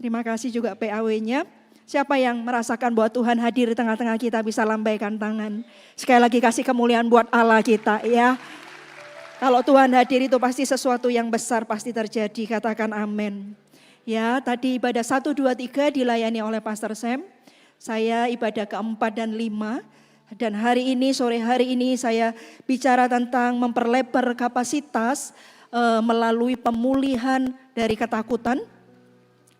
Terima kasih juga PAW-nya. Siapa yang merasakan bahwa Tuhan hadir di tengah-tengah kita bisa lambaikan tangan. Sekali lagi kasih kemuliaan buat Allah kita ya. Kalau Tuhan hadir itu pasti sesuatu yang besar pasti terjadi. Katakan amin. Ya, tadi ibadah 1, 2, 3 dilayani oleh Pastor Sam. Saya ibadah keempat dan 5. Dan hari ini, sore hari ini saya bicara tentang memperlebar kapasitas melalui pemulihan dari ketakutan.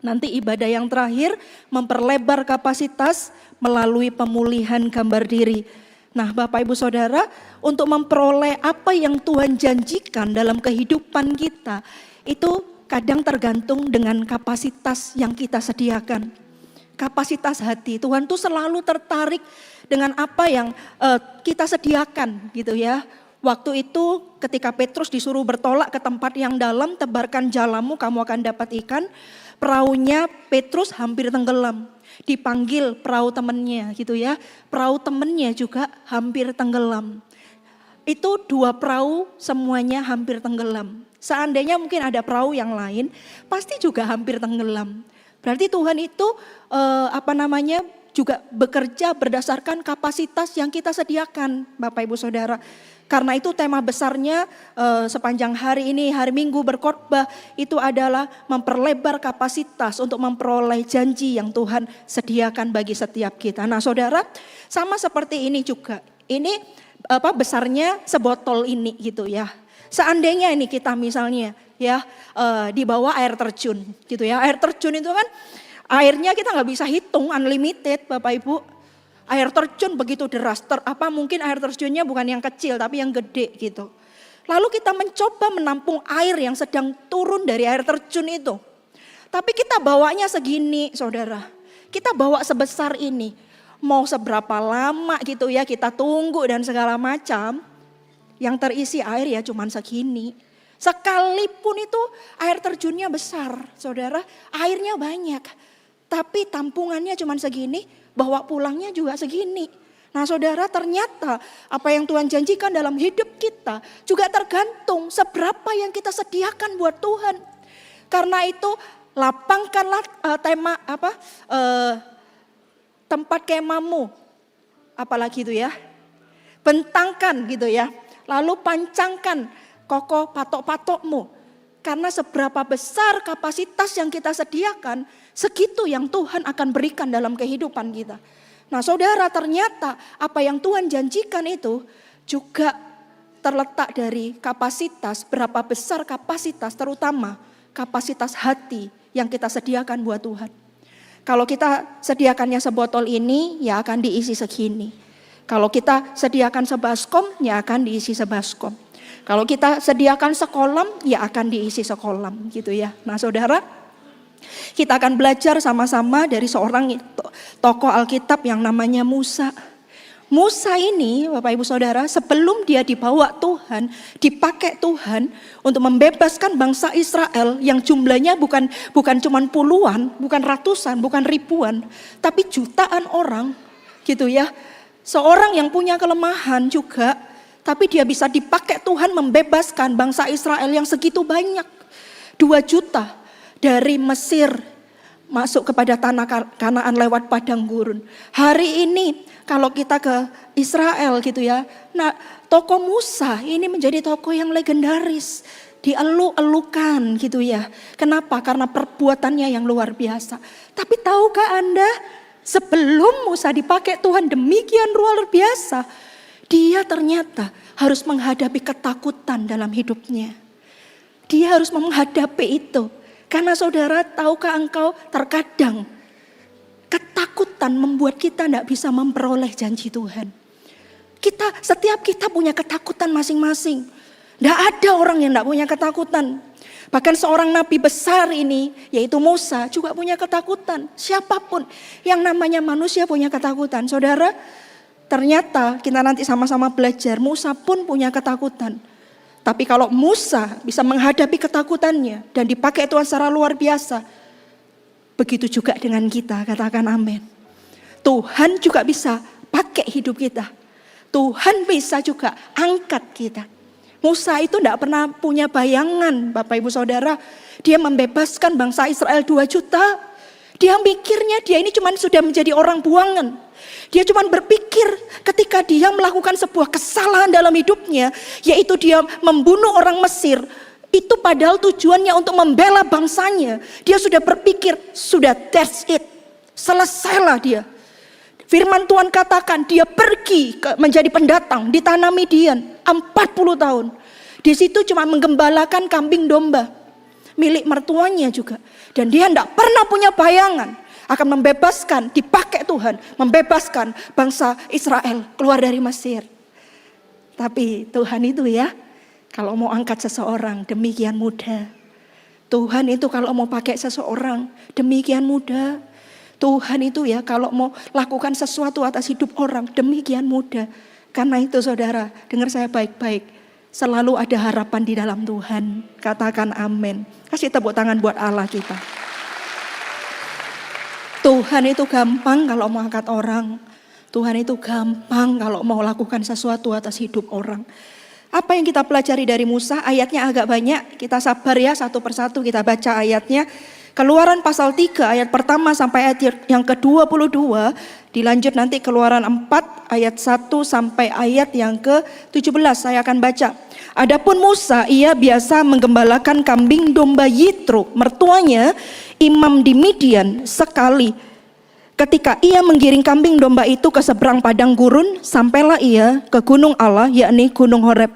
Nanti ibadah yang terakhir memperlebar kapasitas melalui pemulihan gambar diri. Nah Bapak Ibu Saudara, untuk memperoleh apa yang Tuhan janjikan dalam kehidupan kita, itu kadang tergantung dengan kapasitas yang kita sediakan. Kapasitas hati, Tuhan tuh selalu tertarik dengan apa yang kita sediakan gitu ya. Waktu itu ketika Petrus disuruh bertolak ke tempat yang dalam, tebarkan jalamu kamu akan dapat ikan. Perahunya Petrus hampir tenggelam. Dipanggil perahu temannya gitu ya. Perahu temannya juga hampir tenggelam. Itu 2 perahu semuanya hampir tenggelam. Seandainya mungkin ada perahu yang lain, pasti juga hampir tenggelam. Berarti Tuhan itu juga bekerja berdasarkan kapasitas yang kita sediakan, Bapak Ibu Saudara. Karena itu tema besarnya sepanjang hari ini, hari Minggu berkhotbah, itu adalah memperlebar kapasitas untuk memperoleh janji yang Tuhan sediakan bagi setiap kita. Nah Saudara, sama seperti ini juga. Ini besarnya sebotol ini gitu ya. Seandainya ini kita misalnya ya di bawah air terjun gitu ya. Air terjun itu kan airnya kita nggak bisa hitung, unlimited Bapak Ibu. Air terjun begitu deras, mungkin air terjunnya bukan yang kecil tapi yang gede gitu. Lalu kita mencoba menampung air yang sedang turun dari air terjun itu. Tapi kita bawanya segini Saudara, kita bawa sebesar ini. Mau seberapa lama gitu ya kita tunggu dan segala macam, yang terisi air ya cuman segini. Sekalipun itu air terjunnya besar Saudara, airnya banyak. Tapi tampungannya cuman segini, bawa pulangnya juga segini. Nah Saudara, ternyata apa yang Tuhan janjikan dalam hidup kita juga tergantung seberapa yang kita sediakan buat Tuhan. Karena itu lapangkanlah tempat kemahmu, apalagi itu ya, bentangkan gitu ya. Lalu pancangkan kokoh patok-patokmu. Karena seberapa besar kapasitas yang kita sediakan, segitu yang Tuhan akan berikan dalam kehidupan kita. Nah Saudara, ternyata apa yang Tuhan janjikan itu juga terletak dari kapasitas, berapa besar kapasitas, terutama kapasitas hati yang kita sediakan buat Tuhan. Kalau kita sediakannya sebotol ini, ya akan diisi segini. Kalau kita sediakan sebaskom, ya akan diisi sebaskom. Kalau kita sediakan sekolam, ya akan diisi sekolam gitu ya. Nah Saudara, kita akan belajar sama-sama dari seorang tokoh Alkitab yang namanya Musa. Musa ini Bapak Ibu Saudara, sebelum dia dibawa Tuhan, dipakai Tuhan untuk membebaskan bangsa Israel yang jumlahnya bukan cuma puluhan, bukan ratusan, bukan ribuan, tapi jutaan orang gitu ya. Seorang yang punya kelemahan juga, tapi dia bisa dipakai Tuhan membebaskan bangsa Israel yang segitu banyak. 2 juta dari Mesir masuk kepada tanah Kanaan lewat padang gurun. Hari ini kalau kita ke Israel gitu ya. Nah tokoh Musa ini menjadi tokoh yang legendaris. Dieluk-elukan gitu ya. Kenapa? Karena perbuatannya yang luar biasa. Tapi tahukah Anda, sebelum Musa dipakai Tuhan demikian luar biasa, dia ternyata harus menghadapi ketakutan dalam hidupnya. Dia harus menghadapi itu. Karena Saudara, tahukah engkau terkadang ketakutan membuat kita tidak bisa memperoleh janji Tuhan. Setiap kita punya ketakutan masing-masing. Tidak ada orang yang tidak punya ketakutan. Bahkan seorang nabi besar ini, yaitu Musa, juga punya ketakutan. Siapapun yang namanya manusia punya ketakutan. Saudara, ternyata kita nanti sama-sama belajar, Musa pun punya ketakutan. Tapi kalau Musa bisa menghadapi ketakutannya dan dipakai Tuhan secara luar biasa, begitu juga dengan kita, katakan amin. Tuhan juga bisa pakai hidup kita. Tuhan bisa juga angkat kita. Musa itu tidak pernah punya bayangan, Bapak Ibu Saudara. Dia membebaskan bangsa Israel 2 juta. Dia mikirnya dia ini cuma sudah menjadi orang buangan. Dia cuma berpikir ketika dia melakukan sebuah kesalahan dalam hidupnya, yaitu dia membunuh orang Mesir. Itu padahal tujuannya untuk membela bangsanya. Dia sudah berpikir, sudah that's it. Selesailah dia. Firman Tuhan katakan dia pergi menjadi pendatang di tanah Midian 40 tahun. Di situ cuma menggembalakan kambing domba milik mertuanya juga. Dan dia tidak pernah punya bayangan akan membebaskan, dipakai Tuhan, membebaskan bangsa Israel keluar dari Mesir. Tapi Tuhan itu ya, kalau mau angkat seseorang demikian mudah. Tuhan itu kalau mau pakai seseorang demikian mudah. Tuhan itu ya kalau mau lakukan sesuatu atas hidup orang demikian mudah. Karena itu saudara, dengar saya baik-baik. Selalu ada harapan di dalam Tuhan. Katakan amin. Kasih tepuk tangan buat Allah kita. Tuhan itu gampang kalau mau angkat orang. Tuhan itu gampang kalau mau lakukan sesuatu atas hidup orang. Apa yang kita pelajari dari Musa? Ayatnya agak banyak. Kita sabar ya, satu persatu kita baca ayatnya. Keluaran pasal 3 ayat pertama sampai ayat yang ke-22. Dilanjut nanti Keluaran 4 ayat 1 sampai ayat yang ke-17. Saya akan baca. Adapun Musa, ia biasa menggembalakan kambing domba Yitro, mertuanya imam di Midian. Sekali ketika ia menggiring kambing domba itu ke seberang padang gurun, sampailah ia ke gunung Allah, yakni gunung Horeb.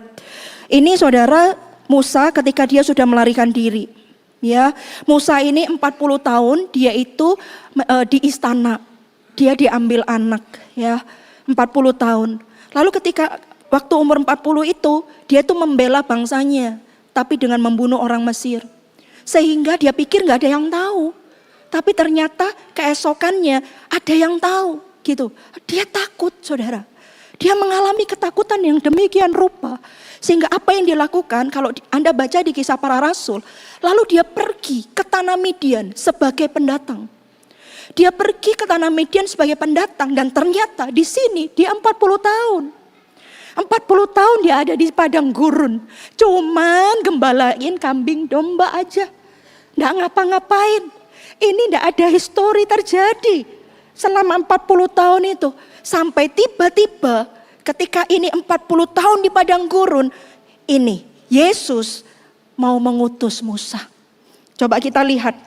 Ini saudara Musa ketika dia sudah melarikan diri. Ya, Musa ini 40 tahun dia itu di istana. Dia diambil anak ya, 40 tahun. Lalu ketika waktu umur 40 itu dia tuh membela bangsanya, tapi dengan membunuh orang Mesir. Sehingga dia pikir nggak ada yang tahu. Tapi ternyata keesokannya ada yang tahu gitu. Dia takut saudara. Dia mengalami ketakutan yang demikian rupa. Sehingga apa yang dia lakukan, kalau Anda baca di Kisah Para Rasul, lalu dia pergi ke tanah Midian sebagai pendatang. Dia pergi ke tanah Midian sebagai pendatang dan ternyata di sini dia 40 tahun. 40 tahun dia ada di padang gurun. Cuman gembalain kambing domba aja. Nggak ngapa-ngapain. Ini nggak ada histori terjadi selama 40 tahun itu. Sampai tiba-tiba ketika ini 40 tahun di padang gurun, ini Yesus mau mengutus Musa. Coba kita lihat.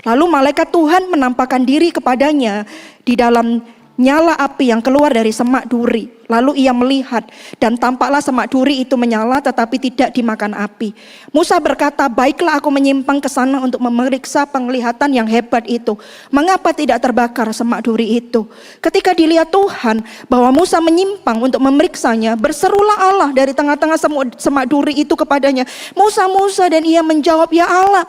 Lalu malaikat Tuhan menampakkan diri kepadanya di dalam nyala api yang keluar dari semak duri. Lalu ia melihat dan tampaklah semak duri itu menyala tetapi tidak dimakan api. Musa berkata, baiklah aku menyimpang ke sana untuk memeriksa penglihatan yang hebat itu. Mengapa tidak terbakar semak duri itu? Ketika dilihat Tuhan bahwa Musa menyimpang untuk memeriksanya, berserulah Allah dari tengah-tengah semak duri itu kepadanya. Musa, Musa, dan ia menjawab, ya Allah.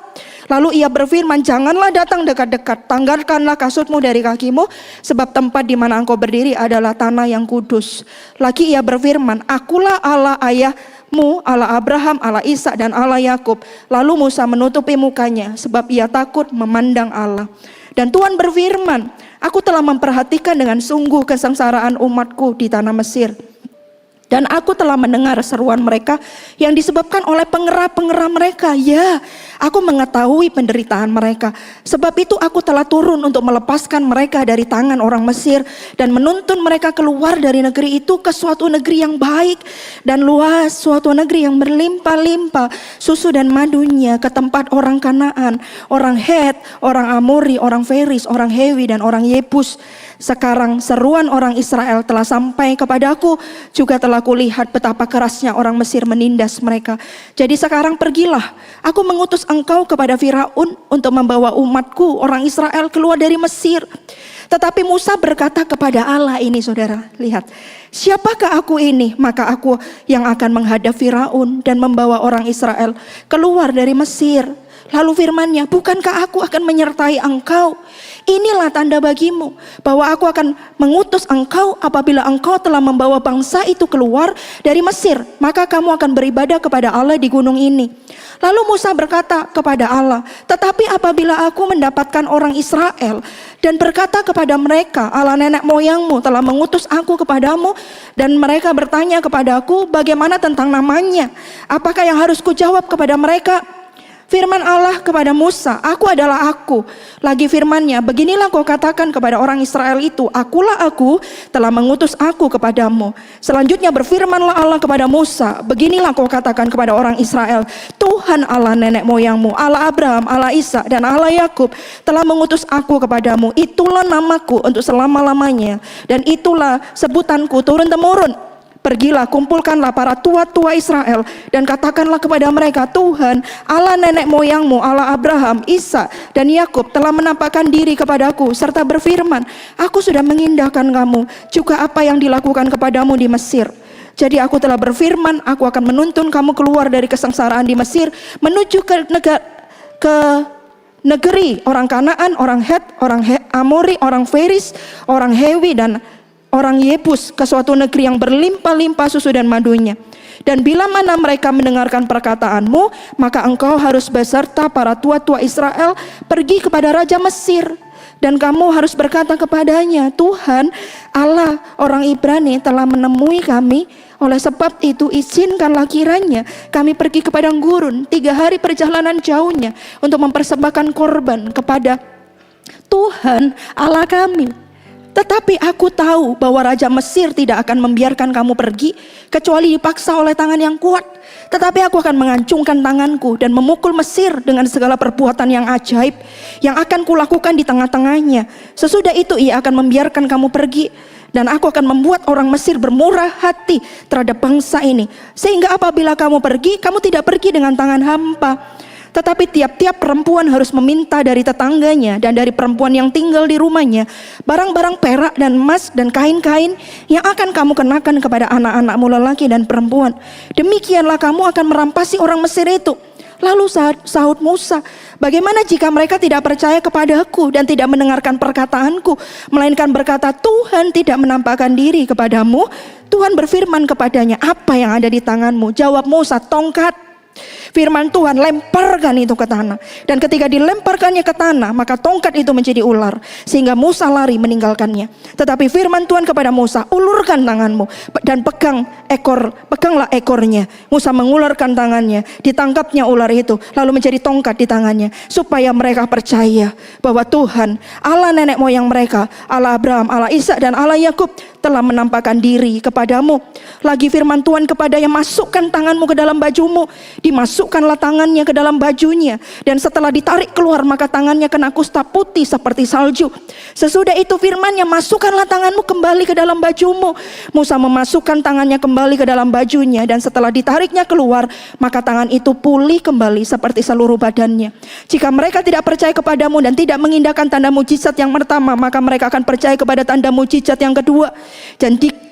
Lalu ia berfirman, janganlah datang dekat-dekat, tanggalkanlah kasutmu dari kakimu, sebab tempat di mana engkau berdiri adalah tanah yang kudus. Lagi ia berfirman, akulah Allah ayahmu, Allah Abraham, Allah Ishak dan Allah Yakub. Lalu Musa menutupi mukanya, sebab ia takut memandang Allah. Dan Tuhan berfirman, aku telah memperhatikan dengan sungguh kesengsaraan umatku di tanah Mesir. Dan aku telah mendengar seruan mereka yang disebabkan oleh pengerah-pengerah mereka. Ya, aku mengetahui penderitaan mereka. Sebab itu aku telah turun untuk melepaskan mereka dari tangan orang Mesir. Dan menuntun mereka keluar dari negeri itu ke suatu negeri yang baik dan luas. Suatu negeri yang berlimpah-limpah susu dan madunya, ke tempat orang Kanaan, orang Het, orang Amori, orang Feris, orang Hewi dan orang Yebus. Sekarang seruan orang Israel telah sampai kepadaku, juga telah kulihat betapa kerasnya orang Mesir menindas mereka. Jadi sekarang pergilah, aku mengutus engkau kepada Firaun untuk membawa umatku orang Israel keluar dari Mesir. Tetapi Musa berkata kepada Allah, ini saudara, lihat, siapakah aku ini? Maka aku yang akan menghadap Firaun dan membawa orang Israel keluar dari Mesir. Lalu firman-Nya, bukankah aku akan menyertai engkau? Inilah tanda bagimu bahwa aku akan mengutus engkau apabila engkau telah membawa bangsa itu keluar dari Mesir. Maka kamu akan beribadah kepada Allah di gunung ini. Lalu Musa berkata kepada Allah, tetapi apabila aku mendapatkan orang Israel dan berkata kepada mereka, Allah nenek moyangmu telah mengutus aku kepadamu, dan mereka bertanya kepadaku, bagaimana tentang namanya? Apakah yang harus kujawab kepada mereka? Firman Allah kepada Musa, aku adalah aku. Lagi firmannya, beginilah kau katakan kepada orang Israel itu, akulah aku, telah mengutus aku kepadamu. Selanjutnya berfirmanlah Allah kepada Musa, beginilah kau katakan kepada orang Israel, Tuhan Allah nenek moyangmu, Allah Abraham, Allah Ishak dan Allah Yakub telah mengutus aku kepadamu. Itulah namaku untuk selama-lamanya, dan itulah sebutanku turun-temurun. Pergilah, kumpulkanlah para tua-tua Israel dan katakanlah kepada mereka, Tuhan Allah nenek moyangmu, Allah Abraham, Ishak dan Yakub telah menampakkan diri kepadaku serta berfirman, aku sudah mengindahkan kamu juga apa yang dilakukan kepadamu di Mesir. Jadi aku telah berfirman, aku akan menuntun kamu keluar dari kesengsaraan di Mesir menuju ke negeri orang Kanaan, orang Het, orang Amori, orang Feris, orang Hewi dan orang Yebus, ke suatu negeri yang berlimpah-limpah susu dan madunya. Dan bila mana mereka mendengarkan perkataanmu, maka engkau harus beserta para tua-tua Israel pergi kepada Raja Mesir. Dan kamu harus berkata kepadanya, Tuhan Allah orang Ibrani telah menemui kami. Oleh sebab itu izinkanlah kiranya kami pergi ke padang gurun 3 hari perjalanan jauhnya untuk mempersembahkan korban kepada Tuhan Allah kami. Tetapi aku tahu bahwa Raja Mesir tidak akan membiarkan kamu pergi kecuali dipaksa oleh tangan yang kuat. Tetapi aku akan mengacungkan tanganku dan memukul Mesir dengan segala perbuatan yang ajaib yang akan kulakukan di tengah-tengahnya. Sesudah itu ia akan membiarkan kamu pergi. Dan aku akan membuat orang Mesir bermurah hati terhadap bangsa ini. Sehingga apabila kamu pergi, kamu tidak pergi dengan tangan hampa. Tetapi tiap-tiap perempuan harus meminta dari tetangganya dan dari perempuan yang tinggal di rumahnya barang-barang perak dan emas dan kain-kain yang akan kamu kenakan kepada anak-anakmu lelaki dan perempuan. Demikianlah kamu akan merampasi orang Mesir itu. Lalu sahut Musa, bagaimana jika mereka tidak percaya kepadaku dan tidak mendengarkan perkataanku, melainkan berkata, Tuhan tidak menampakkan diri kepadamu. Tuhan berfirman kepadanya, apa yang ada di tanganmu? Jawab Musa, tongkat. Firman Tuhan, lemparkan itu ke tanah. Dan ketika dilemparkannya ke tanah, maka tongkat itu menjadi ular, sehingga Musa lari meninggalkannya. Tetapi firman Tuhan kepada Musa, ulurkan tanganmu dan peganglah ekornya. Musa mengulurkan tangannya, ditangkapnya ular itu, lalu menjadi tongkat di tangannya, supaya mereka percaya bahwa Tuhan Allah nenek moyang mereka, Allah Abraham, Allah Ishak dan Allah Yakub telah menampakkan diri kepadamu. Lagi firman Tuhan kepadanya, masukkan tanganmu ke dalam bajumu. Dimasukkanlah tangannya ke dalam bajunya, dan setelah ditarik keluar maka tangannya kena kusta putih seperti salju. Sesudah itu firmannya, masukkanlah tanganmu kembali ke dalam bajumu. Musa memasukkan tangannya kembali ke dalam bajunya, dan setelah ditariknya keluar maka tangan itu pulih kembali seperti seluruh badannya. Jika mereka tidak percaya kepadamu dan tidak mengindahkan tanda mujizat yang pertama, maka mereka akan percaya kepada tanda mujizat yang kedua.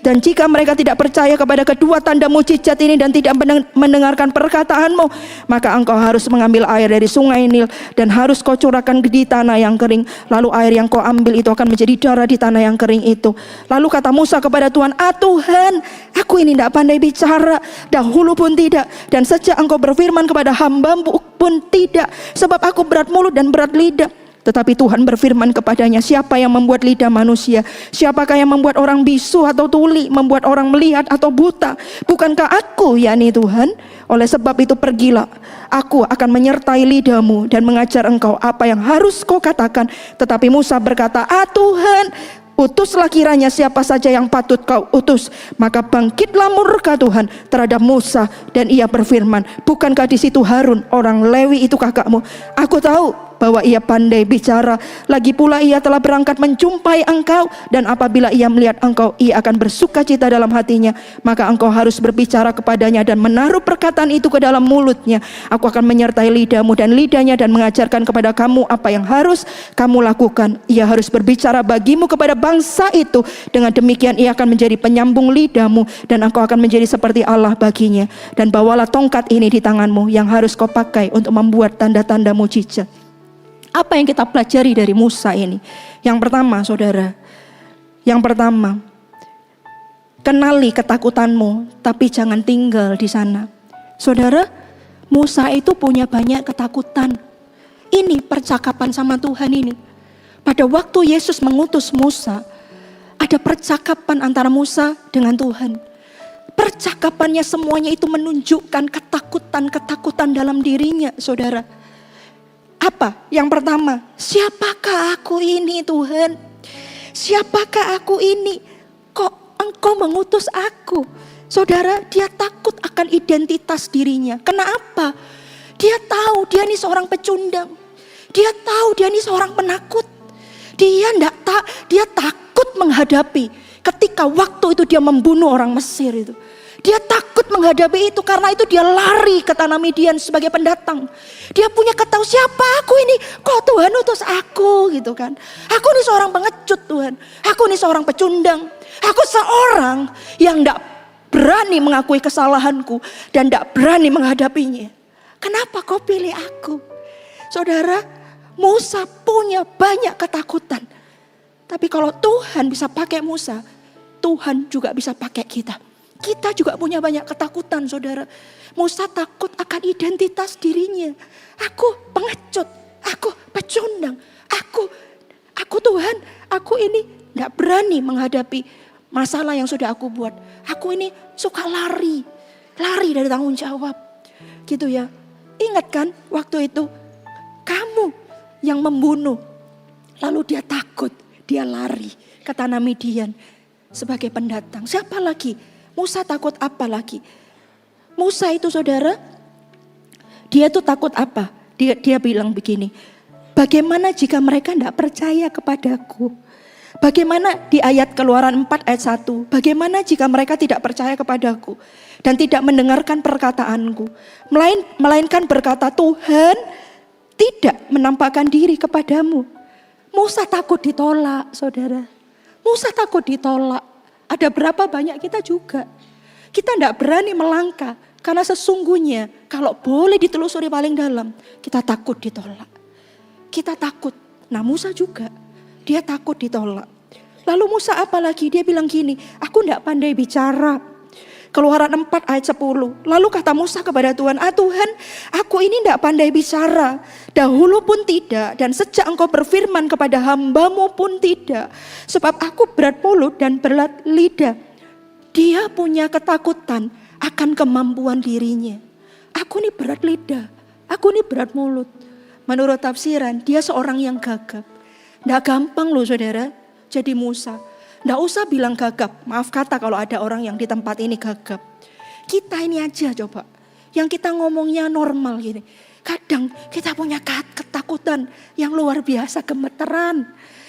Dan jika mereka tidak percaya kepada kedua tanda mujizat ini dan tidak mendengarkan perkataanmu, maka engkau harus mengambil air dari sungai Nil dan harus kau curahkan di tanah yang kering. Lalu air yang kau ambil itu akan menjadi darah di tanah yang kering itu. Lalu kata Musa kepada Tuhan, Tuhan, aku ini tidak pandai bicara, dahulu pun tidak, dan sejak engkau berfirman kepada hamba-Mu pun tidak, sebab aku berat mulut dan berat lidah. Tetapi Tuhan berfirman kepadanya, siapa yang membuat lidah manusia? Siapakah yang membuat orang bisu atau tuli, membuat orang melihat atau buta? Bukankah aku, yakni Tuhan? Oleh sebab itu pergilah, aku akan menyertai lidahmu dan mengajar engkau apa yang harus kau katakan. Tetapi Musa berkata, Tuhan, utuslah kiranya siapa saja yang patut kau utus. Maka bangkitlah murka Tuhan terhadap Musa, dan ia berfirman, bukankah di situ Harun orang Lewi itu kakakmu? Aku tahu bahwa ia pandai bicara. Lagi pula ia telah berangkat menjumpai engkau, dan apabila ia melihat engkau, ia akan bersukacita dalam hatinya. Maka engkau harus berbicara kepadanya dan menaruh perkataan itu ke dalam mulutnya. Aku akan menyertai lidahmu dan lidahnya dan mengajarkan kepada kamu apa yang harus kamu lakukan. Ia harus berbicara bagimu kepada bangsa itu. Dengan demikian ia akan menjadi penyambung lidahmu, dan engkau akan menjadi seperti Allah baginya. Dan bawalah tongkat ini di tanganmu yang harus kau pakai untuk membuat tanda-tanda mujizat. Apa yang kita pelajari dari Musa ini? Yang pertama, saudara, kenali ketakutanmu, tapi jangan tinggal di sana. Saudara, Musa itu punya banyak ketakutan. Ini percakapan sama Tuhan ini. Pada waktu Yesus mengutus Musa, ada percakapan antara Musa dengan Tuhan. Percakapannya semuanya itu menunjukkan ketakutan-ketakutan dalam dirinya, saudara. Apa? Yang pertama, siapakah aku ini Tuhan? Siapakah aku ini? Kok Engkau mengutus aku? Saudara, dia takut akan identitas dirinya. Kenapa? Dia tahu dia ini seorang pecundang. Dia tahu dia ini seorang penakut. Dia takut menghadapi ketika waktu itu dia membunuh orang Mesir itu. Dia takut menghadapi itu, karena itu dia lari ke tanah Midian sebagai pendatang. Dia punya ketahuan, siapa aku ini? Kok Tuhan utus aku gitu kan. Aku ini seorang pengecut Tuhan. Aku ini seorang pecundang. Aku seorang yang tidak berani mengakui kesalahanku dan tidak berani menghadapinya. Kenapa kau pilih aku? Saudara, Musa punya banyak ketakutan. Tapi kalau Tuhan bisa pakai Musa, Tuhan juga bisa pakai kita. Kita juga punya banyak ketakutan, saudara. Musa takut akan identitas dirinya. Aku pengecut, aku pecundang, aku Tuhan, aku ini tidak berani menghadapi masalah yang sudah aku buat. Aku ini suka lari dari tanggung jawab. Gitu ya. Ingat kan waktu itu kamu yang membunuh. Lalu dia takut, dia lari ke tanah Midian sebagai pendatang. Siapa lagi? Musa takut apa lagi? Musa itu saudara, dia tuh takut apa? Dia bilang begini, bagaimana jika mereka tidak percaya kepadaku? Bagaimana di ayat Keluaran 4 ayat 1, bagaimana jika mereka tidak percaya kepadaku dan tidak mendengarkan perkataanku? Melainkan berkata, Tuhan tidak menampakkan diri kepadamu. Musa takut ditolak, saudara. Musa takut ditolak. Ada berapa banyak kita juga. Kita tidak berani melangkah. Karena sesungguhnya kalau boleh ditelusuri paling dalam, kita takut ditolak. Kita takut. Nah Musa juga, dia takut ditolak. Lalu Musa apa lagi? Dia bilang gini, aku tidak pandai bicara. Keluaran 4 ayat 10. Lalu kata Musa kepada Tuhan, Tuhan, aku ini tidak pandai bicara. Dahulu pun tidak, dan sejak engkau berfirman kepada hambamu pun tidak. Sebab aku berat mulut dan berat lidah. Dia punya ketakutan akan kemampuan dirinya. Aku ini berat lidah, aku ini berat mulut. Menurut tafsiran, dia seorang yang gagap. Tidak gampang loh saudara, jadi Musa. Nggak usah bilang gagap, maaf kata kalau ada orang yang di tempat ini gagap. Kita ini aja coba, yang kita ngomongnya normal gini. Kadang kita punya ketakutan yang luar biasa, gemeteran.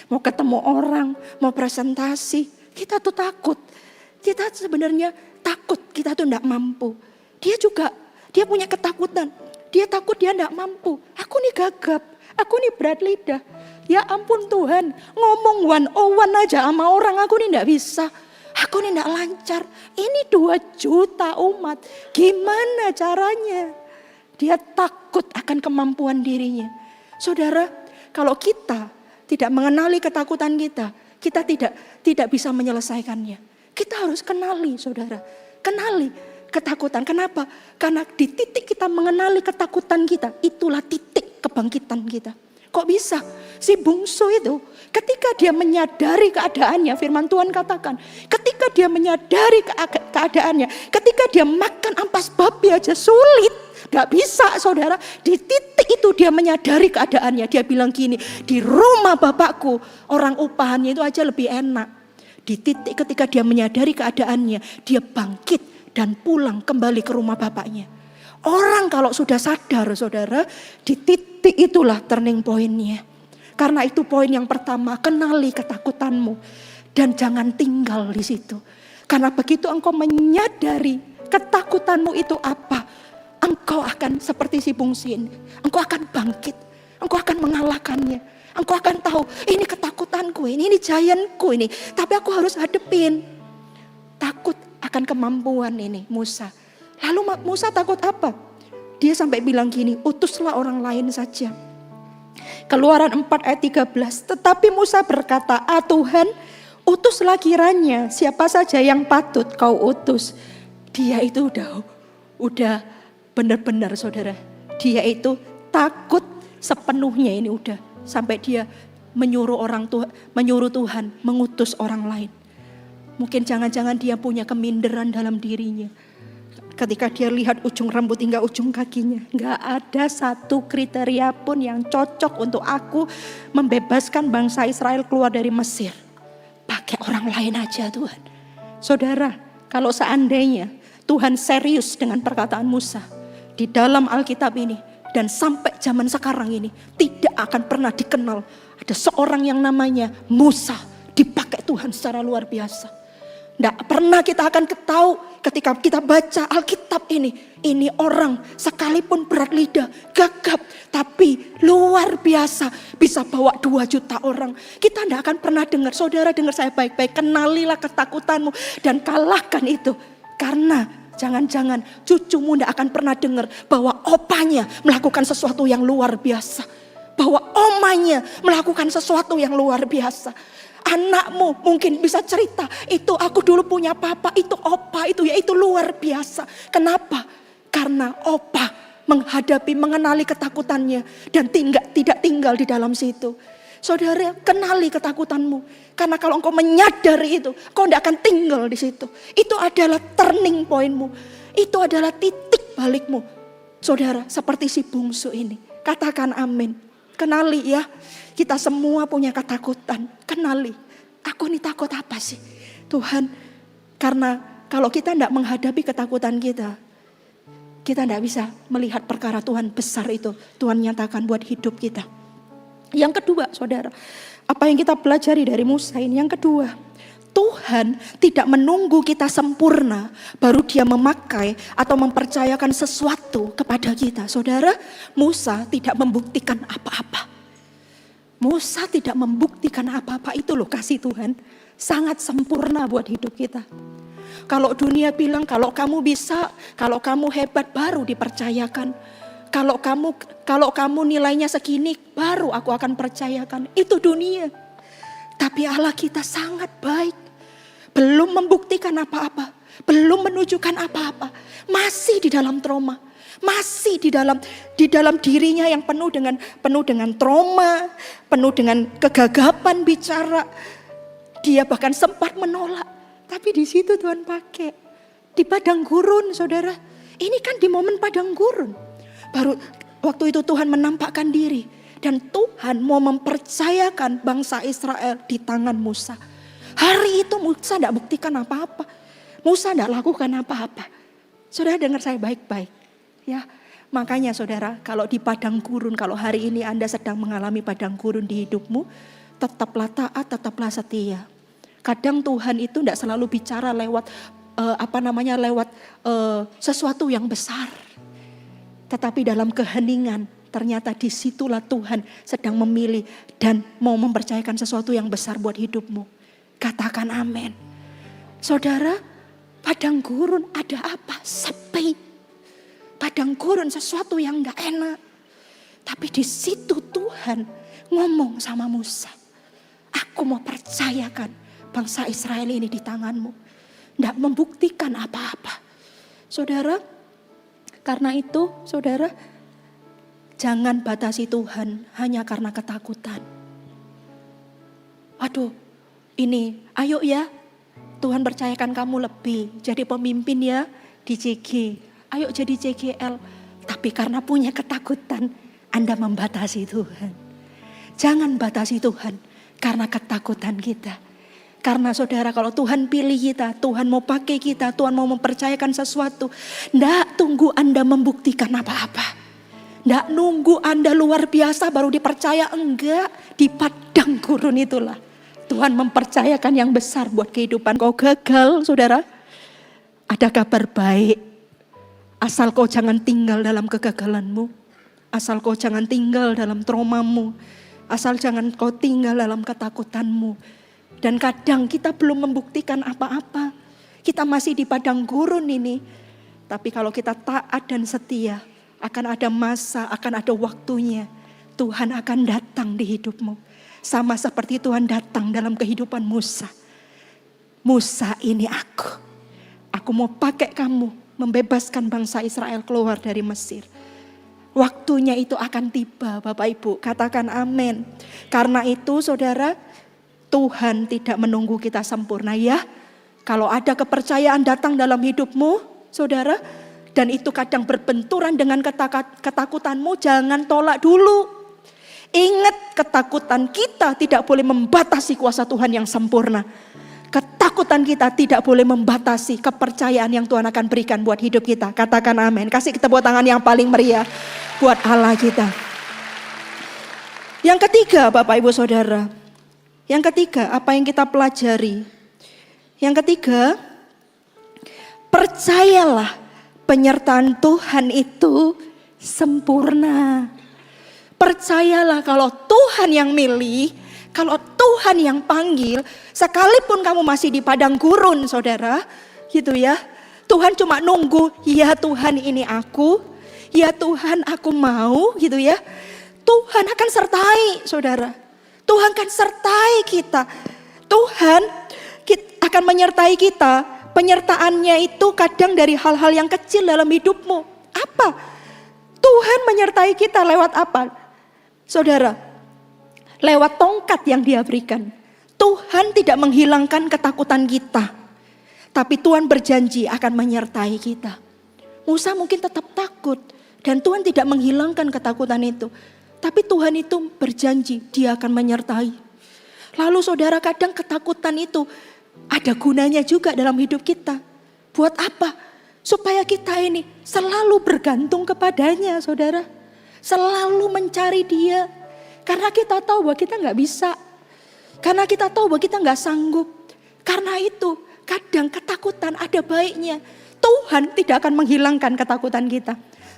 Mau ketemu orang, mau presentasi, kita tuh takut. Kita sebenarnya takut, kita tuh nggak mampu. Dia punya ketakutan, dia takut dia nggak mampu. Aku nih gagap, aku nih berat lidah. Ya ampun Tuhan, ngomong 101 aja sama orang aku ini enggak bisa. Aku ini enggak lancar. Ini 2 juta umat. Gimana caranya? Dia takut akan kemampuan dirinya. Saudara, kalau kita tidak mengenali ketakutan kita tidak bisa menyelesaikannya. Kita harus kenali saudara. Kenali ketakutan. Kenapa? Karena di titik kita mengenali ketakutan kita, itulah titik kebangkitan kita. Kok bisa? Si bungsu itu ketika dia menyadari keadaannya, firman Tuhan katakan, ketika dia menyadari keadaannya, ketika dia makan ampas babi aja sulit, gak bisa saudara. Di titik itu dia menyadari keadaannya, dia bilang gini, di rumah bapakku orang upahannya itu aja lebih enak. Di titik ketika dia menyadari keadaannya, dia bangkit dan pulang kembali ke rumah bapaknya. Orang kalau sudah sadar saudara, di titik itulah turning point-nya. Karena itu poin yang pertama, kenali ketakutanmu. Dan jangan tinggal di situ. Karena begitu engkau menyadari ketakutanmu itu apa, engkau akan seperti si bungsu ini. Engkau akan bangkit, engkau akan mengalahkannya. Engkau akan tahu, ini ketakutanku, ini giantku ini. Tapi aku harus hadepin. Takut akan kemampuan ini Musa. Lalu Musa takut apa? Dia sampai bilang gini, utuslah orang lain saja. Keluaran 4 ayat 13. Tetapi Musa berkata, Tuhan, utuslah kiranya siapa saja yang patut kau utus. Dia itu udah benar-benar saudara. Dia itu takut sepenuhnya ini udah. Sampai dia menyuruh Tuhan mengutus orang lain. Mungkin jangan-jangan dia punya keminderan dalam dirinya. Ketika dia lihat ujung rambut hingga ujung kakinya, gak ada satu kriteria pun yang cocok untuk aku membebaskan bangsa Israel keluar dari Mesir. Pakai orang lain aja Tuhan. Saudara, kalau seandainya Tuhan serius dengan perkataan Musa di dalam Alkitab ini, dan sampai zaman sekarang ini tidak akan pernah dikenal ada seorang yang namanya Musa dipakai Tuhan secara luar biasa. Tidak pernah kita akan tahu ketika kita baca Alkitab ini orang sekalipun berat lidah, gagap, tapi luar biasa bisa bawa 2 juta orang. Kita tidak akan pernah dengar. Saudara, dengar saya baik-baik, kenalilah ketakutanmu dan kalahkan itu. Karena jangan-jangan cucumu tidak akan pernah dengar bahwa opanya melakukan sesuatu yang luar biasa. Bahwa omanya melakukan sesuatu yang luar biasa. Anakmu mungkin bisa cerita, itu aku dulu punya papa, itu opa, itu luar biasa. Kenapa? Karena opa mengenali ketakutannya dan tidak tinggal di dalam situ. Saudara, kenali ketakutanmu. Karena kalau engkau menyadari itu, engkau tidak akan tinggal di situ. Itu adalah turning pointmu. Itu adalah titik balikmu. Saudara, seperti si bungsu ini. Katakan amin. Kenali ya. Kita semua punya ketakutan. Kenali. Aku ini takut apa sih? Tuhan, karena kalau kita tidak menghadapi ketakutan kita tidak bisa melihat perkara Tuhan besar itu. Tuhan nyatakan buat hidup kita. Yang kedua, saudara, apa yang kita pelajari dari Musa ini? Yang kedua, Tuhan tidak menunggu kita sempurna baru dia memakai atau mempercayakan sesuatu kepada kita. Saudara, Musa tidak membuktikan apa-apa. Musa tidak membuktikan apa-apa, itu loh kasih Tuhan. Sangat sempurna buat hidup kita. Kalau dunia bilang kalau kamu bisa, kalau kamu hebat baru dipercayakan. Kalau kamu nilainya segini baru aku akan percayakan. Itu dunia. Tapi Allah kita sangat baik. Belum membuktikan apa-apa. Belum menunjukkan apa-apa. Masih di dalam trauma. Masih di dalam dirinya yang penuh dengan trauma, penuh dengan kegagapan bicara. Dia bahkan sempat menolak. Tapi di situ Tuhan pakai. Di padang gurun, saudara. Ini kan di momen padang gurun. Baru waktu itu Tuhan menampakkan diri. Dan Tuhan mau mempercayakan bangsa Israel di tangan Musa. Hari itu Musa tidak buktikan apa-apa. Musa tidak lakukan apa-apa. Saudara dengar saya baik-baik. Ya, makanya saudara, kalau di padang gurun, kalau hari ini Anda sedang mengalami padang gurun di hidupmu, tetaplah taat, tetaplah setia. Kadang Tuhan itu tidak selalu bicara lewat sesuatu yang besar. Tetapi dalam keheningan, ternyata disitulah Tuhan sedang memilih dan mau mempercayakan sesuatu yang besar buat hidupmu. Katakan amin. Saudara, padang gurun ada apa? Sepi. Padang gurun sesuatu yang gak enak. Tapi di situ Tuhan ngomong sama Musa. Aku mau percayakan bangsa Israel ini di tanganmu. Gak membuktikan apa-apa. Saudara, karena itu saudara, jangan batasi Tuhan hanya karena ketakutan. Aduh, ayo ya, Tuhan percayakan kamu lebih jadi pemimpin ya di CG. Ayo jadi CGL. Tapi karena punya ketakutan, Anda membatasi Tuhan. Jangan batasi Tuhan karena ketakutan kita. Karena saudara, kalau Tuhan pilih kita, Tuhan mau pakai kita, Tuhan mau mempercayakan sesuatu, ndak tunggu Anda membuktikan apa-apa. Ndak nunggu Anda luar biasa baru dipercaya, enggak. Di padang gurun itulah Tuhan mempercayakan yang besar buat kehidupan. Kau gagal, saudara, ada kabar baik. Asal kau jangan tinggal dalam kegagalanmu. Asal kau jangan tinggal dalam traumamu. Asal jangan kau tinggal dalam ketakutanmu. Dan kadang kita belum membuktikan apa-apa. Kita masih di padang gurun ini. Tapi kalau kita taat dan setia, akan ada masa, akan ada waktunya. Tuhan akan datang di hidupmu. Sama seperti Tuhan datang dalam kehidupan Musa. Musa, ini aku. Aku mau pakai kamu. Membebaskan bangsa Israel keluar dari Mesir. Waktunya itu akan tiba, Bapak Ibu. Katakan amin. Karena itu saudara, Tuhan tidak menunggu kita sempurna ya. Kalau ada kepercayaan datang dalam hidupmu, saudara, dan itu kadang berbenturan dengan ketakutanmu, jangan tolak dulu. Ingat, ketakutan kita tidak boleh membatasi kuasa Tuhan yang sempurna. Ketakutan kita tidak boleh membatasi kepercayaan yang Tuhan akan berikan buat hidup kita. Katakan amin. Kasih tepuk tangan yang paling meriah buat Allah kita. Yang ketiga, Bapak Ibu Saudara. Yang ketiga, apa yang kita pelajari? Yang ketiga, percayalah penyertaan Tuhan itu sempurna. Percayalah kalau Tuhan yang milih, kalau Tuhan yang panggil, sekalipun kamu masih di padang gurun, saudara, gitu ya. Tuhan cuma nunggu, ya Tuhan ini aku, ya Tuhan aku mau, gitu ya. Tuhan akan sertai, saudara. Tuhan akan sertai kita. Tuhan akan menyertai kita. Penyertaannya itu kadang dari hal-hal yang kecil dalam hidupmu. Apa? Tuhan menyertai kita lewat apa? Saudara, lewat tongkat yang Dia berikan. Tuhan tidak menghilangkan ketakutan kita, tapi Tuhan berjanji akan menyertai kita. Musa mungkin tetap takut, dan Tuhan tidak menghilangkan ketakutan itu. Tapi Tuhan itu berjanji Dia akan menyertai. Lalu saudara, kadang ketakutan itu ada gunanya juga dalam hidup kita. Buat apa? Supaya kita ini selalu bergantung kepadanya, saudara. Selalu mencari Dia. Karena kita tahu bahwa kita nggak bisa. Karena kita tahu bahwa kita nggak sanggup. Karena itu kadang ketakutan ada baiknya. Tuhan tidak akan menghilangkan ketakutan kita.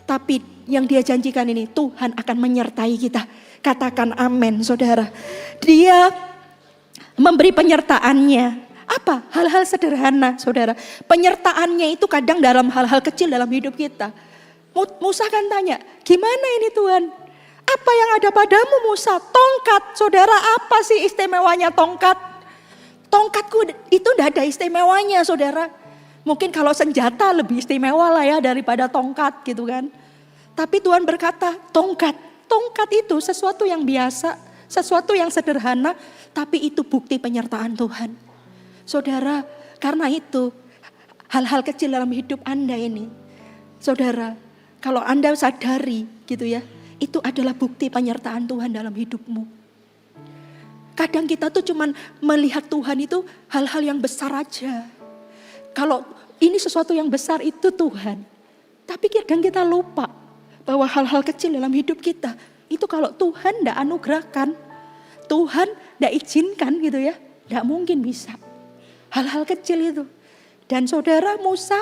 Tapi yang Dia janjikan ini, Tuhan akan menyertai kita. Katakan amin, saudara. Dia memberi penyertaannya. Apa? Hal-hal sederhana, saudara. Penyertaannya itu kadang dalam hal-hal kecil dalam hidup kita. Musa kan tanya, gimana ini Tuhan? Apa yang ada padamu Musa? Tongkat, saudara, apa sih istimewanya tongkat? Tongkatku itu tidak ada istimewanya, saudara. Mungkin kalau senjata lebih istimewa lah ya daripada tongkat gitu kan. Tapi Tuhan berkata, tongkat itu sesuatu yang biasa, sesuatu yang sederhana, tapi itu bukti penyertaan Tuhan. Saudara, karena itu hal-hal kecil dalam hidup Anda ini, saudara, kalau Anda sadari gitu ya, itu adalah bukti penyertaan Tuhan dalam hidupmu. Kadang kita tuh cuman melihat Tuhan itu hal-hal yang besar aja. Kalau ini sesuatu yang besar itu Tuhan. Tapi kadang kita lupa bahwa hal-hal kecil dalam hidup kita, itu kalau Tuhan tidak anugerahkan, Tuhan tidak izinkan gitu ya, tidak mungkin bisa. Hal-hal kecil itu. Dan saudara, Musa,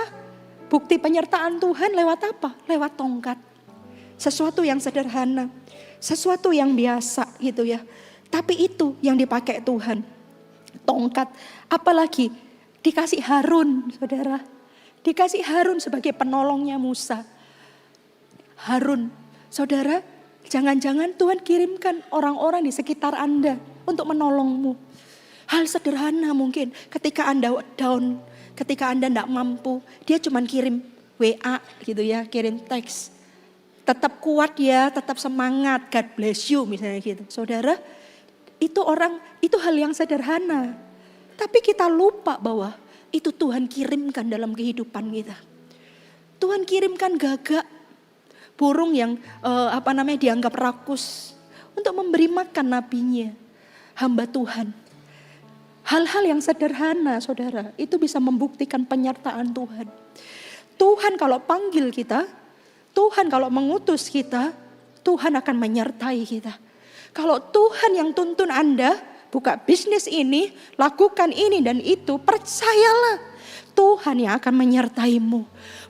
bukti penyertaan Tuhan lewat apa? Lewat tongkat. Sesuatu yang sederhana, sesuatu yang biasa gitu ya. Tapi itu yang dipakai Tuhan. Tongkat, apalagi dikasih Harun, saudara. Dikasih Harun sebagai penolongnya Musa. Harun, saudara, jangan-jangan Tuhan kirimkan orang-orang di sekitar Anda untuk menolongmu. Hal sederhana mungkin ketika Anda down, ketika Anda tidak mampu, dia cuma kirim WA gitu ya, kirim teks. Tetap kuat ya, tetap semangat, God bless you misalnya gitu. Saudara, itu hal yang sederhana. Tapi kita lupa bahwa itu Tuhan kirimkan dalam kehidupan kita. Tuhan kirimkan gagak, burung yang dianggap rakus untuk memberi makan nabinya, hamba Tuhan. Hal-hal yang sederhana, saudara, itu bisa membuktikan penyertaan Tuhan. Tuhan kalau panggil kita, Tuhan kalau mengutus kita, Tuhan akan menyertai kita. Kalau Tuhan yang tuntun Anda, buka bisnis ini, lakukan ini dan itu, percayalah, Tuhan yang akan menyertaimu.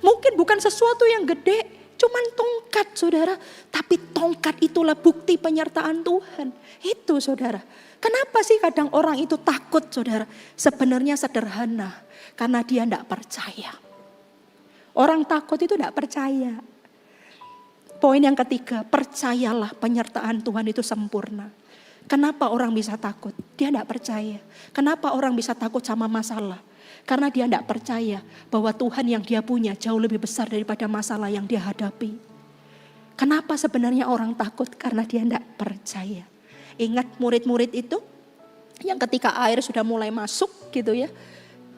Mungkin bukan sesuatu yang gede, cuman tongkat, saudara. Tapi tongkat itulah bukti penyertaan Tuhan. Itu, saudara. Kenapa sih kadang orang itu takut, saudara? Sebenarnya sederhana, karena dia tidak percaya. Orang takut itu tidak percaya. Poin yang ketiga, percayalah penyertaan Tuhan itu sempurna. Kenapa orang bisa takut? Dia tidak percaya. Kenapa orang bisa takut sama masalah? Karena dia tidak percaya bahwa Tuhan yang dia punya jauh lebih besar daripada masalah yang dia hadapi. Kenapa sebenarnya orang takut? Karena dia tidak percaya. Ingat murid-murid itu yang ketika air sudah mulai masuk gitu ya.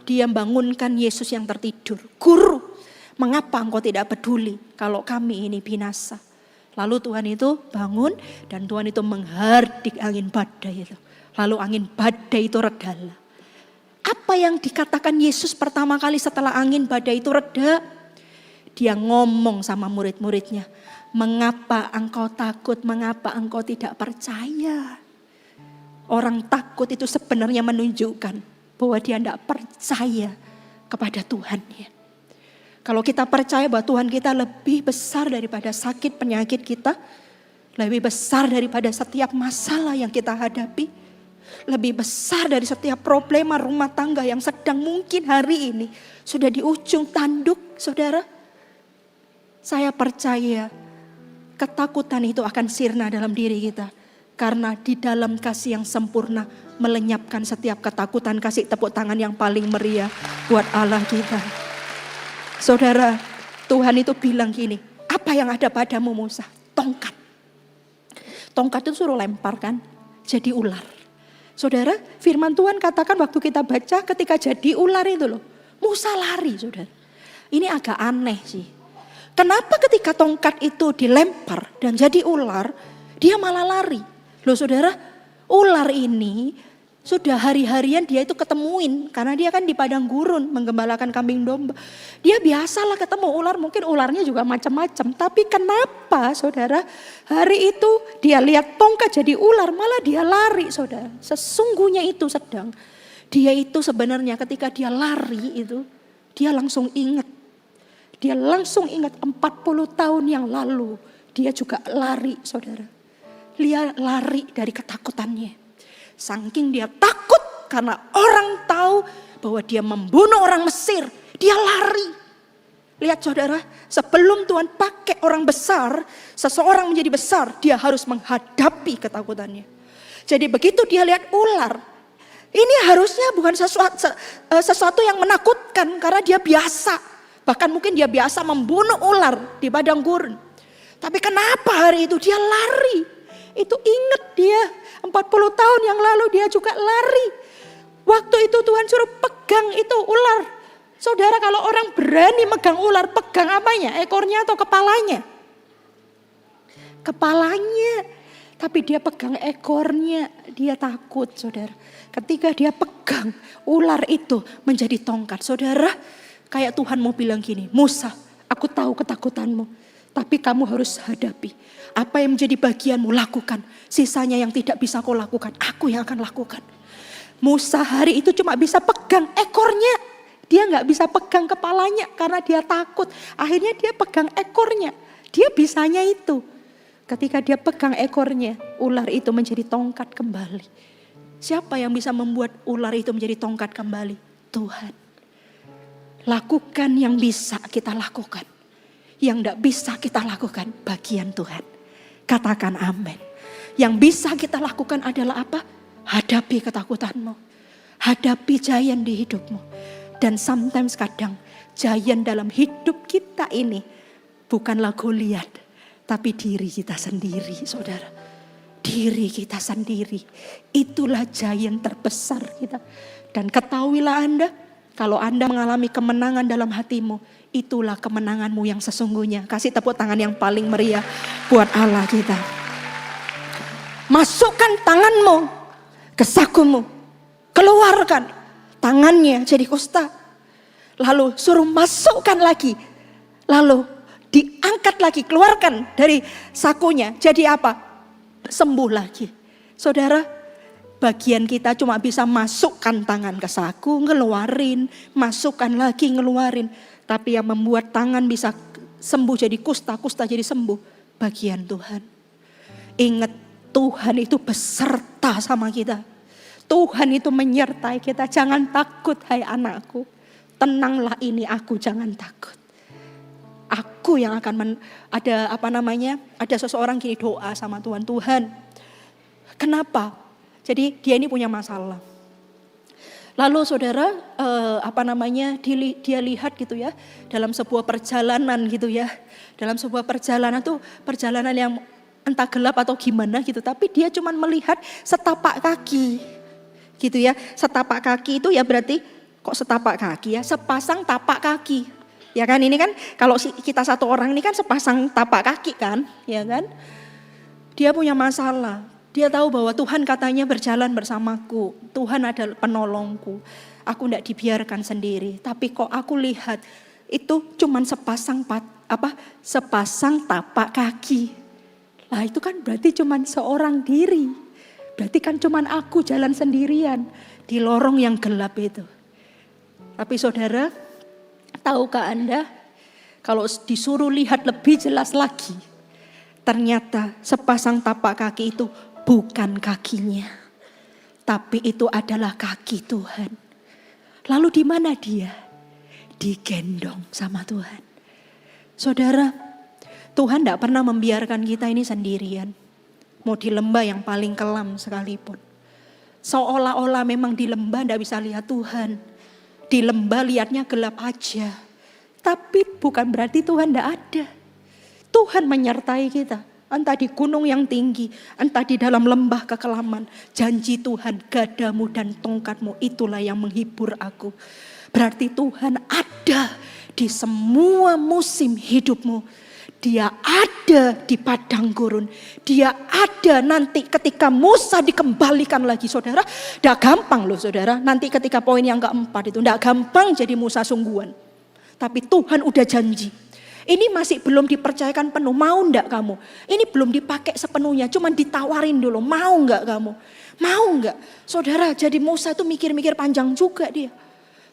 Dia bangunkan Yesus yang tertidur. Guru, Mengapa engkau tidak peduli kalau kami ini binasa? Lalu Tuhan itu bangun dan Tuhan itu menghardik angin badai itu. Lalu angin badai itu redalah. Apa yang dikatakan Yesus pertama kali setelah angin badai itu reda? Dia ngomong sama murid-muridnya. Mengapa engkau takut? Mengapa engkau tidak percaya? Orang takut itu sebenarnya menunjukkan bahwa dia tidak percaya kepada Tuhan. Kalau kita percaya bahwa Tuhan kita lebih besar daripada sakit penyakit kita, lebih besar daripada setiap masalah yang kita hadapi, lebih besar dari setiap problema rumah tangga yang sedang mungkin hari ini sudah di ujung tanduk, saudara. Saya percaya ketakutan itu akan sirna dalam diri kita. Karena di dalam kasih yang sempurna melenyapkan setiap ketakutan. Kasih tepuk tangan yang paling meriah buat Allah kita. Saudara, Tuhan itu bilang gini, apa yang ada padamu Musa? Tongkat. Tongkat itu suruh lempar kan, jadi ular. Saudara, firman Tuhan katakan waktu kita baca ketika jadi ular itu loh. Musa lari saudara. Ini agak aneh sih. Kenapa ketika tongkat itu dilempar dan jadi ular, dia malah lari? Loh saudara, ular ini sudah hari-harian dia itu ketemuin. Karena dia kan di padang gurun menggembalakan kambing domba. Dia biasalah ketemu ular, mungkin ularnya juga macam-macam. Tapi kenapa saudara, hari itu dia lihat tongkat jadi ular malah dia lari saudara. Sesungguhnya itu sedang. Dia itu sebenarnya ketika dia lari itu, dia langsung ingat. Dia langsung ingat 40 tahun yang lalu dia juga lari saudara. Dia lari dari ketakutannya. Saking dia takut karena orang tahu bahwa dia membunuh orang Mesir. Dia lari. Lihat saudara, sebelum Tuhan pakai orang besar, seseorang menjadi besar, dia harus menghadapi ketakutannya. Jadi begitu dia lihat ular, ini harusnya bukan sesuatu yang menakutkan karena dia biasa. Bahkan mungkin dia biasa membunuh ular di padang gurun. Tapi kenapa hari itu dia lari? Itu ingat dia 40 tahun yang lalu dia juga lari. Waktu itu Tuhan suruh pegang itu ular. Saudara, kalau orang berani megang ular, pegang apanya? Ekornya atau kepalanya? Kepalanya. Tapi dia pegang ekornya, dia takut saudara. Ketika dia pegang ular itu menjadi tongkat. Saudara, kayak Tuhan mau bilang gini, Musa, aku tahu ketakutanmu. Tapi kamu harus hadapi. Apa yang menjadi bagianmu lakukan. Sisanya yang tidak bisa kau lakukan, aku yang akan lakukan. Musa hari itu cuma bisa pegang ekornya. Dia gak bisa pegang kepalanya karena dia takut. Akhirnya dia pegang ekornya. Dia bisanya itu. Ketika dia pegang ekornya, ular itu menjadi tongkat kembali. Siapa yang bisa membuat ular itu menjadi tongkat kembali? Tuhan. Lakukan yang bisa kita lakukan. Yang tidak bisa kita lakukan bagian Tuhan. Katakan amin. Yang bisa kita lakukan adalah apa? Hadapi ketakutanmu. Hadapi giant di hidupmu. Dan sometimes kadang giant dalam hidup kita ini bukanlah Goliat, tapi diri kita sendiri saudara. Diri kita sendiri. Itulah giant terbesar kita. Dan ketahuilah Anda, kalau Anda mengalami kemenangan dalam hatimu, itulah kemenanganmu yang sesungguhnya. Kasih tepuk tangan yang paling meriah buat Allah kita. Masukkan tanganmu ke sakumu. Keluarkan tangannya jadi kusta. Lalu suruh masukkan lagi. Lalu diangkat lagi, keluarkan dari sakunya. Jadi apa? Sembuh lagi. Saudara, bagian kita cuma bisa masukkan tangan ke saku, ngeluarin, masukkan lagi, ngeluarin. Tapi yang membuat tangan bisa sembuh jadi kusta, kusta jadi sembuh, bagian Tuhan. Ingat, Tuhan itu beserta sama kita. Tuhan itu menyertai kita. Jangan takut hai anakku. Tenanglah ini aku, jangan takut. Aku yang akan ada seseorang gini doa sama Tuhan. Tuhan, kenapa? Jadi dia ini punya masalah. Lalu saudara, dia lihat gitu ya, dalam sebuah perjalanan gitu ya. Dalam sebuah perjalanan tuh, perjalanan yang entah gelap atau gimana gitu. Tapi dia cuma melihat setapak kaki gitu ya. Setapak kaki itu ya berarti, kok setapak kaki ya, sepasang tapak kaki. Ya kan, ini kan kalau kita satu orang ini kan sepasang tapak kaki kan, ya kan. Dia punya masalah, dia tahu bahwa Tuhan katanya berjalan bersamaku, Tuhan adalah penolongku. Aku tidak dibiarkan sendiri, tapi kok aku lihat itu cuman sepasang tapak kaki. Lah itu kan berarti cuman seorang diri. Berarti kan cuman aku jalan sendirian di lorong yang gelap itu. Tapi saudara, tahukah Anda kalau disuruh lihat lebih jelas lagi, ternyata sepasang tapak kaki itu bukan kakinya, tapi itu adalah kaki Tuhan. Lalu di mana dia? Digendong sama Tuhan. Saudara, Tuhan tidak pernah membiarkan kita ini sendirian. Mau di lembah yang paling kelam sekalipun. Seolah-olah memang di lembah tidak bisa lihat Tuhan. Di lembah lihatnya gelap aja. Tapi bukan berarti Tuhan tidak ada. Tuhan menyertai kita. Entah di gunung yang tinggi, entah di dalam lembah kekelaman. Janji Tuhan, gadamu dan tongkatmu itulah yang menghibur aku. Berarti Tuhan ada di semua musim hidupmu. Dia ada di padang gurun. Dia ada nanti ketika Musa dikembalikan lagi, saudara. Tidak gampang loh saudara. Nanti ketika poin yang keempat itu, tidak gampang jadi Musa sungguhan. Tapi Tuhan udah janji. Ini masih belum dipercayakan penuh, mau enggak kamu? Ini belum dipakai sepenuhnya, cuma ditawarin dulu, mau enggak kamu? Mau enggak? Saudara, jadi Musa itu mikir-mikir panjang juga dia.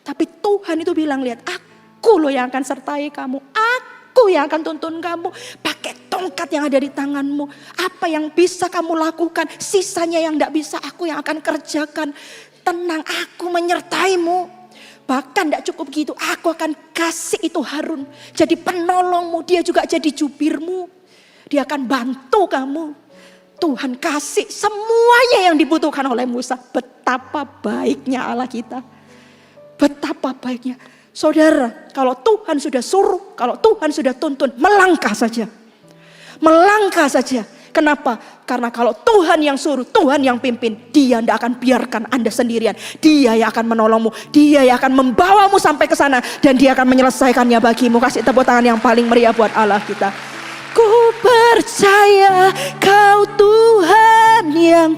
Tapi Tuhan itu bilang, lihat, aku loh yang akan sertai kamu, aku yang akan tuntun kamu. Pakai tongkat yang ada di tanganmu, apa yang bisa kamu lakukan, sisanya yang enggak bisa aku yang akan kerjakan. Tenang, aku menyertaimu. Bahkan tidak cukup gitu, aku akan kasih itu Harun. Jadi penolongmu, dia juga jadi jubirmu. Dia akan bantu kamu. Tuhan kasih semuanya yang dibutuhkan oleh Musa. Betapa baiknya Allah kita. Betapa baiknya. Saudara, kalau Tuhan sudah suruh, kalau Tuhan sudah tuntun, melangkah saja. Melangkah saja. Kenapa? Karena kalau Tuhan yang suruh, Tuhan yang pimpin, Dia tidak akan biarkan Anda sendirian. Dia yang akan menolongmu, Dia yang akan membawamu sampai ke sana, dan Dia akan menyelesaikannya bagimu. Kasih tepuk tangan yang paling meriah buat Allah kita. Ku percaya Kau Tuhan yang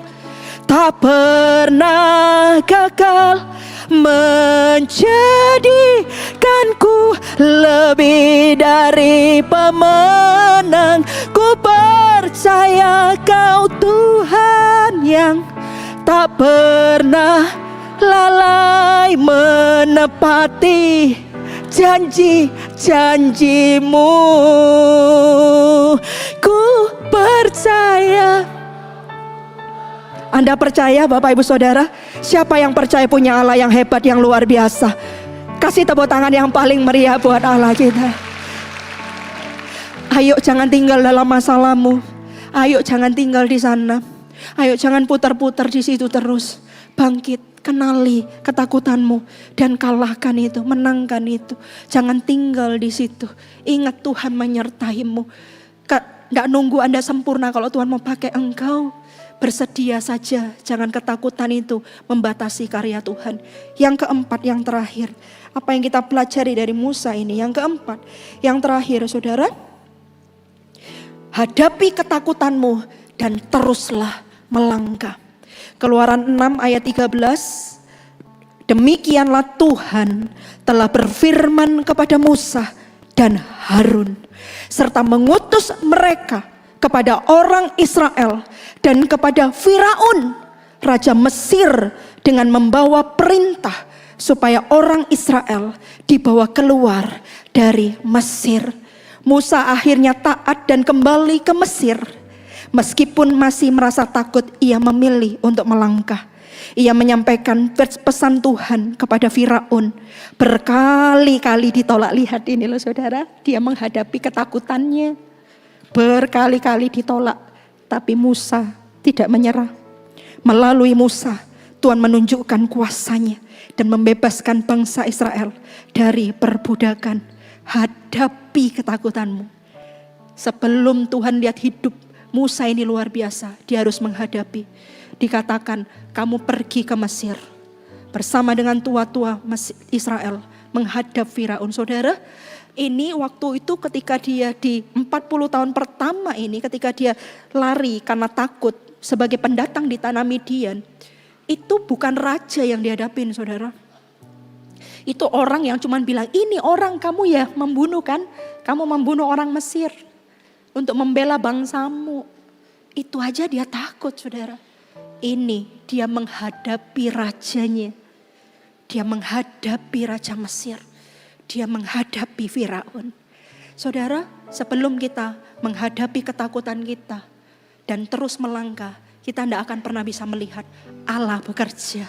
tak pernah gagal, menjadikanku lebih dari pemenang. Ku percaya Kau Tuhan yang tak pernah lalai menepati janji-janjimu. Ku percaya. Anda percaya Bapak Ibu Saudara? Siapa yang percaya punya Allah yang hebat, yang luar biasa? Kasih tepuk tangan yang paling meriah buat Allah kita. Ayo jangan tinggal dalam masalahmu. Ayo jangan tinggal di sana. Ayo jangan putar-putar di situ terus. Bangkit, kenali ketakutanmu dan kalahkan itu, menangkan itu. Jangan tinggal di situ. Ingat Tuhan menyertaimu. Tidak nunggu Anda sempurna kalau Tuhan mau pakai engkau. Bersedia saja, jangan ketakutan itu membatasi karya Tuhan. Yang keempat, yang terakhir, apa yang kita pelajari dari Musa ini? Yang keempat, yang terakhir saudara, hadapi ketakutanmu dan teruslah melangkah. Keluaran 6 ayat 13, demikianlah Tuhan telah berfirman kepada Musa dan Harun, serta mengutus mereka kepada orang Israel dan kepada Firaun, raja Mesir, dengan membawa perintah supaya orang Israel dibawa keluar dari Mesir. Musa akhirnya taat dan kembali ke Mesir. Meskipun masih merasa takut, ia memilih untuk melangkah. Ia menyampaikan pesan Tuhan kepada Firaun. Berkali-kali ditolak. Lihat ini loh saudara, dia menghadapi ketakutannya. Berkali-kali ditolak, tapi Musa tidak menyerah. Melalui Musa, Tuhan menunjukkan kuasanya dan membebaskan bangsa Israel dari perbudakan. Hadapi ketakutanmu. Sebelum Tuhan lihat hidup Musa ini luar biasa, dia harus menghadapi. Dikatakan, kamu pergi ke Mesir bersama dengan tua-tua Israel menghadap Firaun. Saudara, Ini waktu itu ketika dia di 40 tahun pertama ini, ketika dia lari karena takut sebagai pendatang di tanah Midian, itu bukan raja yang dihadapin, saudara. Itu orang yang cuman bilang, ini orang kamu ya membunuh kan? Kamu membunuh orang Mesir untuk membela bangsamu. Itu aja dia takut, saudara. Ini dia menghadapi rajanya. Dia menghadapi Raja Mesir. Dia menghadapi Firaun. Saudara, sebelum kita menghadapi ketakutan kita dan terus melangkah, kita tidak akan pernah bisa melihat Allah bekerja.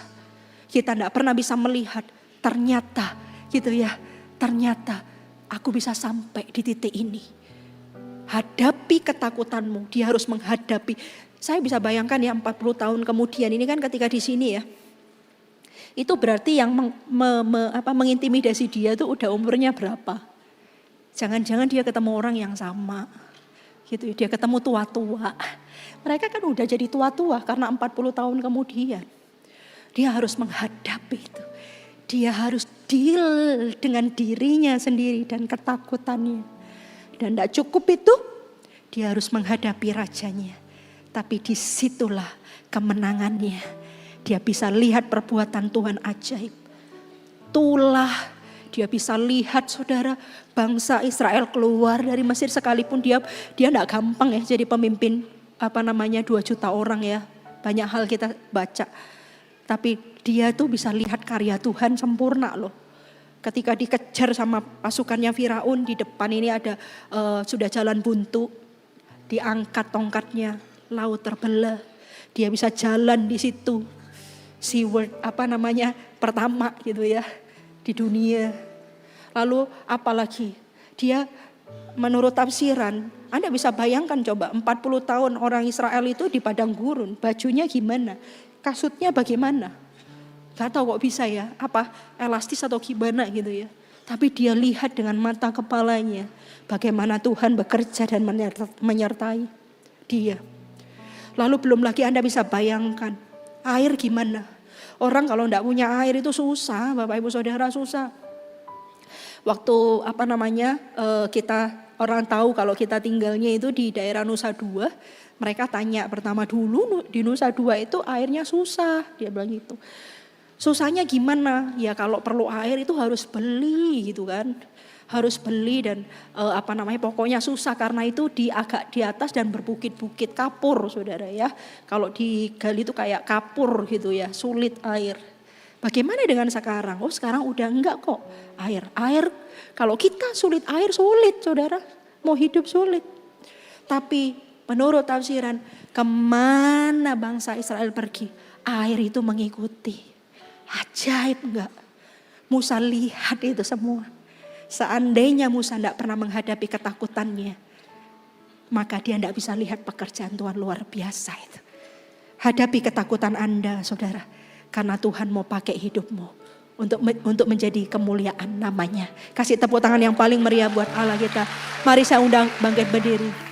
Kita tidak pernah bisa melihat ternyata gitu ya, ternyata aku bisa sampai di titik ini. Hadapi ketakutanmu, dia harus menghadapi. Saya bisa bayangkan ya 40 tahun kemudian, ini kan ketika di sini ya. Itu berarti yang mengintimidasi dia itu udah umurnya berapa? Jangan-jangan dia ketemu orang yang sama. Gitu, dia ketemu tua-tua. Mereka kan udah jadi tua-tua karena 40 tahun kemudian. Dia harus menghadapi itu. Dia harus deal dengan dirinya sendiri dan ketakutannya. Dan tidak cukup itu, dia harus menghadapi rajanya. Tapi disitulah kemenangannya. Dia bisa lihat perbuatan Tuhan ajaib. Itulah dia bisa lihat, saudara, bangsa Israel keluar dari Mesir sekalipun dia tidak gampang ya jadi pemimpin 2 juta orang ya. Banyak hal kita baca. Tapi dia tuh bisa lihat karya Tuhan sempurna loh. Ketika dikejar sama pasukannya Firaun, di depan ini ada sudah jalan buntu. Diangkat tongkatnya, laut terbelah. Dia bisa jalan di situ. Seaward pertama gitu ya di dunia. Lalu apalagi dia menurut tafsiran, Anda bisa bayangkan coba 40 tahun orang Israel itu di padang gurun, bajunya gimana, kasutnya bagaimana, gak tahu kok bisa ya, elastis atau gimana gitu ya. Tapi dia lihat dengan mata kepalanya bagaimana Tuhan bekerja dan menyertai dia. Lalu belum lagi Anda bisa bayangkan air gimana. Orang kalau enggak punya air itu susah, Bapak Ibu Saudara, susah. Waktu kita orang tahu kalau kita tinggalnya itu di daerah Nusa Dua, mereka tanya pertama dulu di Nusa Dua itu airnya susah, dia bilang gitu. Susahnya gimana? Ya kalau perlu air itu harus beli gitu kan. Harus beli dan pokoknya susah karena itu agak di atas dan berbukit-bukit, kapur, saudara ya. Kalau digali itu kayak kapur gitu ya, sulit air. Bagaimana dengan sekarang? Oh sekarang udah enggak kok air. Air kalau kita sulit air sulit, saudara. Mau hidup sulit. Tapi menurut tafsiran, kemana bangsa Israel pergi? Air itu mengikuti. Ajaib enggak? Musa lihat itu semua. Seandainya Musa tidak pernah menghadapi ketakutannya, maka dia tidak bisa lihat pekerjaan Tuhan luar biasa itu. Hadapi ketakutan Anda, saudara, karena Tuhan mau pakai hidupmu untuk menjadi kemuliaan namanya. Kasih tepuk tangan yang paling meriah buat Allah kita. Mari saya undang bangkit berdiri.